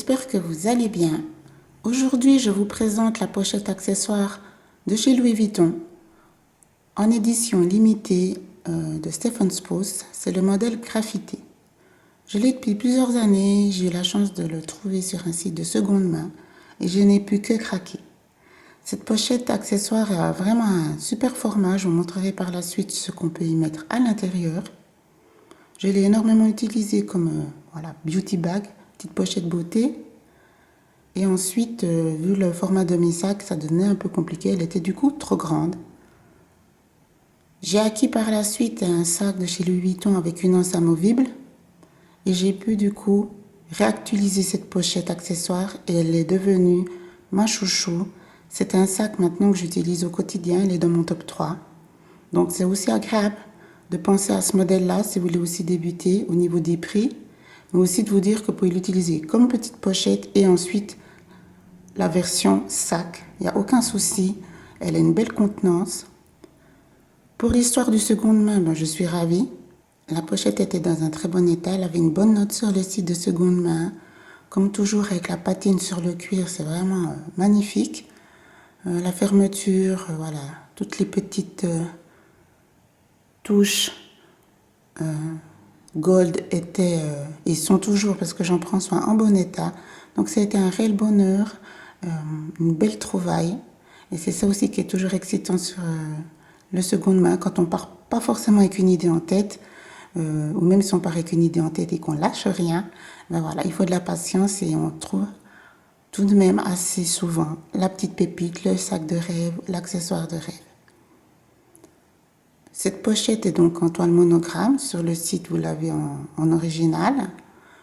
j'espère que vous allez bien. Aujourd'hui, je vous présente la pochette accessoire de chez Louis Vuitton en édition limitée de Stephen's Post. C'est le modèle graffité. Je l'ai depuis plusieurs années, j'ai eu la chance de le trouver sur un site de seconde main et je n'ai pu que craquer. Cette pochette accessoire a vraiment un super format, je vous montrerai par la suite ce qu'on peut y mettre à l'intérieur. Je l'ai énormément utilisée comme voilà, beauty bag, petite pochette beauté. Et ensuite, vu le format de mes sacs, ça devenait un peu compliqué. Elle était du coup trop grande. J'ai acquis par la suite un sac de chez Louis Vuitton avec une anse amovible. Et j'ai pu du coup réactualiser cette pochette accessoire et elle est devenue ma chouchou. C'est un sac maintenant que j'utilise au quotidien. Il est dans mon top 3. Donc c'est aussi agréable de penser à ce modèle-là si vous voulez aussi débuter au niveau des prix. Mais aussi de vous dire que vous pouvez l'utiliser comme petite pochette et ensuite la version sac. Il n'y a aucun souci. Elle a une belle contenance. Pour l'histoire du seconde main, ben, je suis ravie. La pochette était dans un très bon état. Elle avait une bonne note sur le site de seconde main. Comme toujours avec la patine sur le cuir, c'est vraiment magnifique. La fermeture, voilà, toutes les petites touches gold étaient et sont toujours, parce que j'en prends soin, en bon état. Donc ça a été un réel bonheur, une belle trouvaille. Et c'est ça aussi qui est toujours excitant sur le seconde main, quand on part pas forcément avec une idée en tête, ou même si on part avec une idée en tête et qu'on lâche rien, ben voilà, il faut de la patience et on trouve tout de même assez souvent la petite pépite, le sac de rêve, l'accessoire de rêve. Cette pochette est donc en toile monogramme. Sur le site, vous l'avez en original.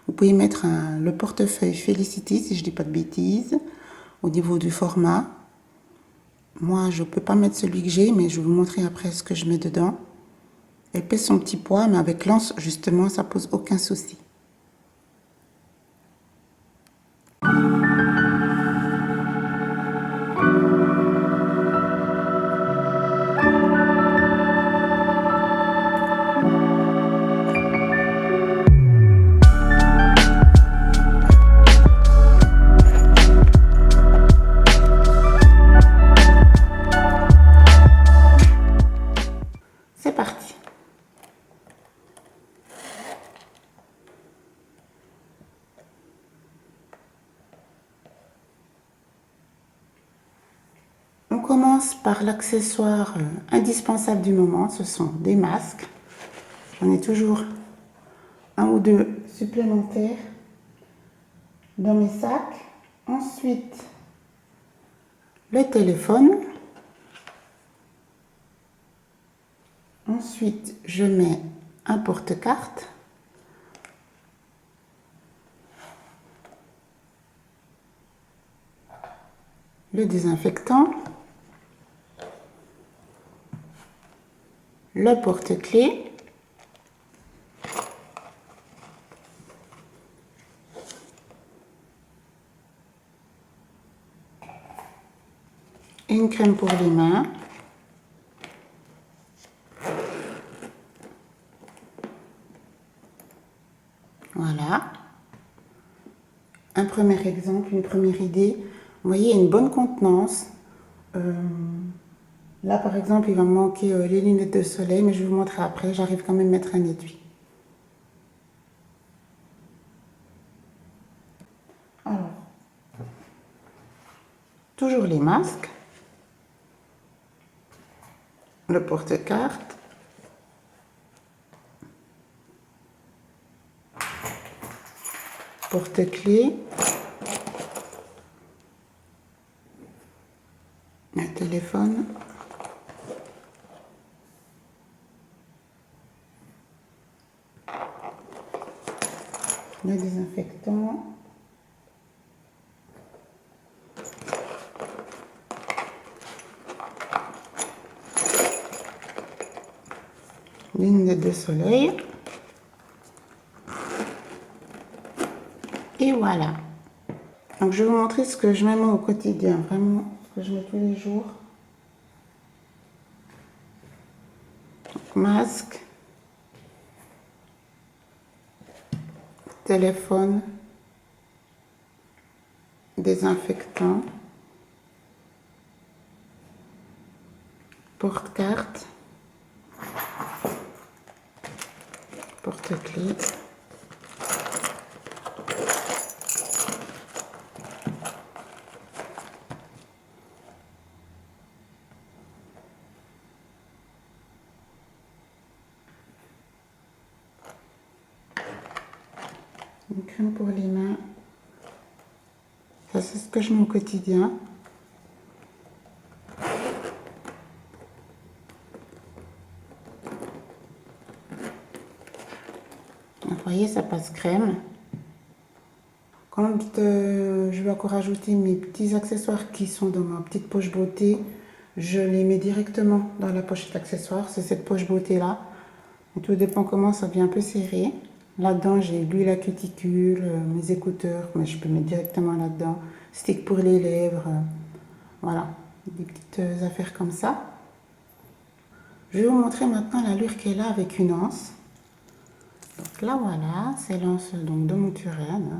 Vous pouvez mettre le portefeuille Felicity, si je ne dis pas de bêtises, au niveau du format. Moi, je ne peux pas mettre celui que j'ai, mais je vais vous montrer après ce que je mets dedans. Elle pèse son petit poids, mais avec l'anse, justement, ça pose aucun souci. C'est parti. On commence par l'accessoire indispensable du moment, ce sont des masques. J'en ai toujours un ou deux supplémentaires dans mes sacs. Ensuite, le téléphone. Ensuite, je mets un porte-carte. Le désinfectant. Le porte-clés. Une crème pour les mains. Voilà. Un premier exemple, une première idée. Vous voyez, une bonne contenance. Là, par exemple, il va me manquer les lunettes de soleil, mais je vais vous montrer après. J'arrive quand même à mettre un étui. Alors, toujours les masques. Le porte-carte. Porte-clés. Un téléphone. Le désinfectant. Les lunettes de soleil. Et voilà. Donc je vais vous montrer ce que je mets moi au quotidien, vraiment ce que je mets tous les jours. Donc, masque, téléphone, désinfectant, porte-carte, porte-clés, une crème pour les mains. Ça, c'est ce que je mets au quotidien. Vous voyez, ça passe crème. Quand je vais encore rajouter mes petits accessoires qui sont dans ma petite poche beauté, je les mets directement dans la pochette accessoires. C'est cette poche beauté là. Et tout dépend comment ça vient un peu serré. Là-dedans, j'ai l'huile à cuticule, mes écouteurs, mais je peux mettre directement là-dedans. Stick pour les lèvres, voilà, des petites affaires comme ça. Je vais vous montrer maintenant l'allure qu'elle a avec une anse. Donc là, voilà, c'est l'anse donc de mon Turenne.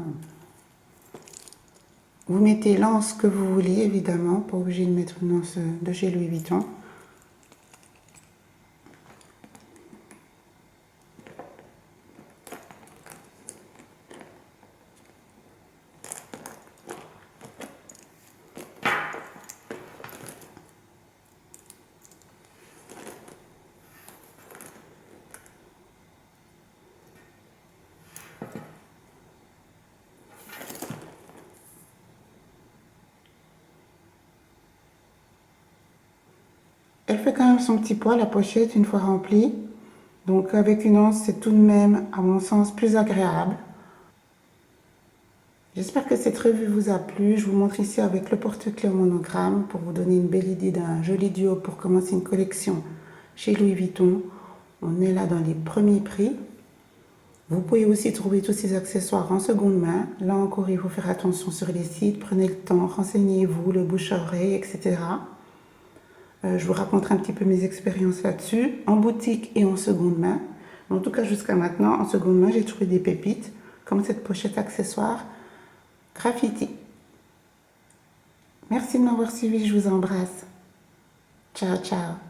Vous mettez l'anse que vous voulez, évidemment, pas obligé de mettre une anse de chez Louis Vuitton. Elle fait quand même son petit poids, la pochette, une fois remplie. Donc avec une anse, c'est tout de même, à mon sens, plus agréable. J'espère que cette revue vous a plu. Je vous montre ici avec le porte-clés au monogramme pour vous donner une belle idée d'un joli duo pour commencer une collection chez Louis Vuitton. On est là dans les premiers prix. Vous pouvez aussi trouver tous ces accessoires en seconde main. Là encore, il faut faire attention sur les sites. Prenez le temps, renseignez-vous, le bouche-oreille, etc. Je vous raconterai un petit peu mes expériences là-dessus, en boutique et en seconde main. Mais en tout cas, jusqu'à maintenant, en seconde main, j'ai trouvé des pépites, comme cette pochette accessoire graffiti. Merci de m'avoir suivi, je vous embrasse. Ciao, ciao.